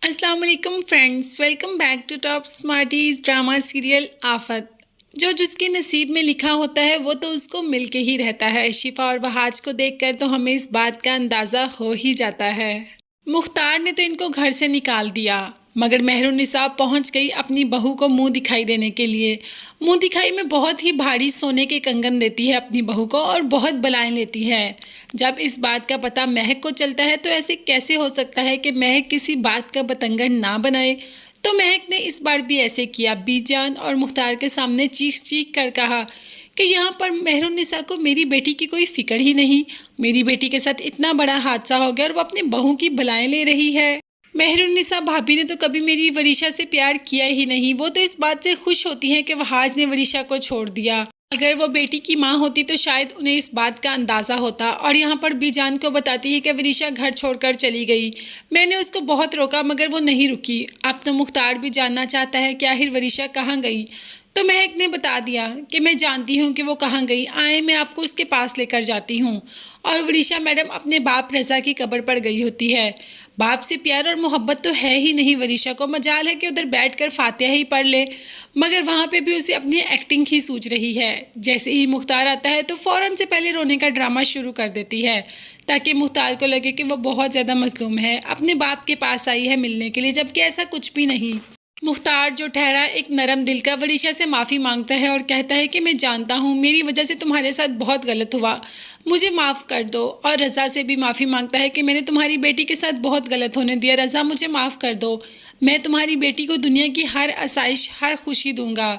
अस्सलाम वालेकुम friends, welcome back to top smarties drama serial Aafat. जो जिसके नसीब में लिखा होता है वो तो उसको मिल के ही रहता है। शिफा और वहाज को देखकर तो हमें इस बात का अंदाज़ा हो ही जाता है। मुख्तार ने तो इनको घर से निकाल दिया, मगर मेहरुन्निसा पहुंच गई अपनी बहू को मुंह दिखाई देने के लिए। मुंह दिखाई में बहुत ही भारी सोने के कंगन देती है अपनी बहू को और बहुत बलाएं लेती है। जब इस बात का पता महक को चलता है तो ऐसे कैसे हो सकता है कि महक किसी बात का बतंगड़ ना बनाए। तो महक ने इस बार भी ऐसे किया। बीजान और मुख्तार के सामने चीख चीख कर कहा कि यहाँ पर मेहरुन्निसा को मेरी बेटी की कोई फिक्र ही नहीं। मेरी बेटी के साथ इतना बड़ा हादसा हो गया और वो अपनी बहू की बलाएं ले रही है। मेहरुन्निसा भाभी ने तो कभी मेरी वरीशा से प्यार किया ही नहीं। वो तो इस बात से खुश होती हैं कि वहाज ने वरीशा को छोड़ दिया। अगर वो बेटी की माँ होती तो शायद उन्हें इस बात का अंदाज़ा होता। और यहाँ पर बीजान को बताती है कि वरीशा घर छोड़कर चली गई। मैंने उसको बहुत रोका मगर वो नहीं रुकी। अब तो मुख्तार भी जानना चाहता है कि आखिर वरीशा कहाँ गई। तो महक ने बता दिया कि मैं जानती हूँ कि वो कहाँ गई, आए मैं आपको उसके पास लेकर जाती हूँ। और वरीशा मैडम अपने बाप रज़ा की कब्र पर गई होती है। बाप से प्यार और मोहब्बत तो है ही नहीं वरीशा को। मजाल है कि उधर बैठकर फातिहा ही पढ़ ले, मगर वहाँ पे भी उसे अपनी एक्टिंग ही सूझ रही है। जैसे ही मुख्तार आता है तो फ़ौरन से पहले रोने का ड्रामा शुरू कर देती है, ताकि मुख्तार को लगे कि वो बहुत ज़्यादा मजलूम है, अपने बाप के पास आई है मिलने के लिए, जबकि ऐसा कुछ भी नहीं। मुख्तार जो ठहरा एक नरम दिल का वरीशा से माफ़ी मांगता है और कहता है कि मैं जानता हूँ मेरी वजह से तुम्हारे साथ बहुत गलत हुआ, मुझे माफ़ कर दो। और रज़ा से भी माफ़ी मांगता है कि मैंने तुम्हारी बेटी के साथ बहुत गलत होने दिया, रज़ा मुझे माफ़ कर दो, मैं तुम्हारी बेटी को दुनिया की हर आसाइश हर खुशी दूंगा।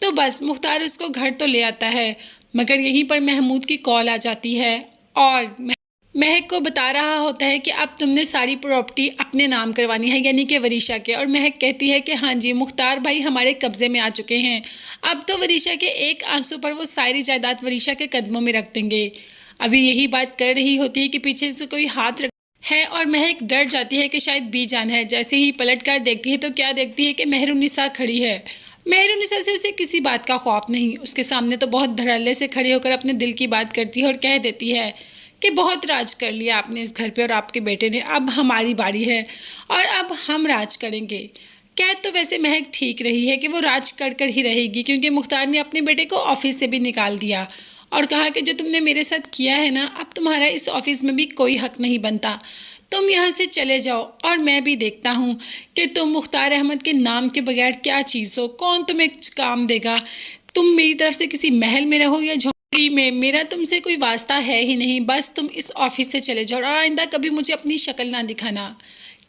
तो बस मुख्तार उसको घर तो ले आता है, मगर यहीं पर महमूद की कॉल आ जाती है और महक को बता रहा होता है कि अब तुमने सारी प्रॉपर्टी अपने नाम करवानी है, यानी कि वरीशा के। और महक कहती है कि हाँ जी मुख्तार भाई हमारे कब्ज़े में आ चुके हैं, अब तो वरीशा के एक आंसू पर वो सारी जायदाद वरीशा के कदमों में रख देंगे। अभी यही बात कर रही होती है कि पीछे से कोई हाथ रख है और महक डर जाती है कि शायद बीजान है। जैसे ही पलट कर देखती है तो क्या देखती है कि मेहरुन्निसा खड़ी है। मेहरुन्निसा से उसे किसी बात का खौफ नहीं, उसके सामने तो बहुत धड़ल्ले से खड़े होकर अपने दिल की बात करती है और कह देती है कि बहुत राज कर लिया आपने इस घर पे और आपके बेटे ने, अब हमारी बारी है और अब हम राज करेंगे। कह तो वैसे महक ठीक रही है कि वो राज कर कर ही रहेगी, क्योंकि मुख्तार ने अपने बेटे को ऑफिस से भी निकाल दिया और कहा कि जो तुमने मेरे साथ किया है ना, अब तुम्हारा इस ऑफिस में भी कोई हक नहीं बनता, तुम यहाँ से चले जाओ और मैं भी देखता हूँ कि तुम मुख्तार अहमद के नाम के बगैर क्या चीज़ हो, कौन तुम्हें काम देगा। तुम मेरी तरफ से किसी महल में रहो या झोंपड़ी में, मेरा तुमसे कोई वास्ता है ही नहीं, बस तुम इस ऑफिस से चले जाओ और आइंदा कभी मुझे अपनी शक्ल ना दिखाना।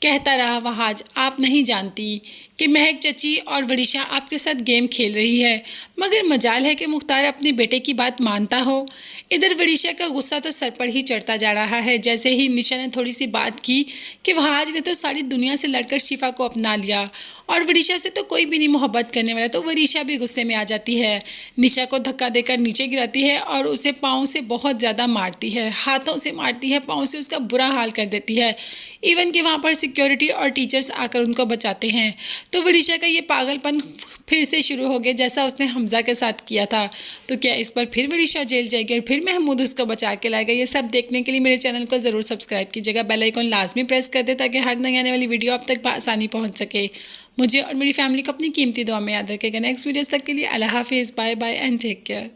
कहता रहा वहाज, आप नहीं जानती कि महक चची और वरीशा आपके साथ गेम खेल रही है, मगर मजाल है कि मुख्तार अपने बेटे की बात मानता हो। इधर वरीशा का गुस्सा तो सर पर ही चढ़ता जा रहा है। जैसे ही निशा ने थोड़ी सी बात की कि वहाज ने तो सारी दुनिया से लड़कर शिफा को अपना लिया और वरीशा से तो कोई भी नहीं मोहब्बत करने वाला, तो वरीशा भी गुस्से में आ जाती है। निशा को धक्का देकर नीचे गिराती है और उसे पाँव से बहुत ज़्यादा मारती है, हाथों से मारती है, पाँव से उसका बुरा हाल कर देती है। इवन कि वहाँ पर सिक्योरिटी और टीचर्स आकर उनको बचाते हैं। तो वरीशा का ये पागलपन फिर से शुरू हो गया, जैसा उसने हमजा के साथ किया था। तो क्या इस पर फिर वरीशा जेल जाएगी और फिर महमूद उसको बचा के लाएगा? ये सब देखने के लिए मेरे चैनल को ज़रूर सब्सक्राइब कीजिएगा, बेल आइकन लाजमी प्रेस कर दे ताकि हर नई आने वाली वीडियो आप तक आसानी पहुँच सके। मुझे और मेरी फैमिली को अपनी कीमती दुआ में याद रखेगा। नेक्स्ट वीडियोस तक के लिए अल्लाह हाफिज़, bye bye and take care.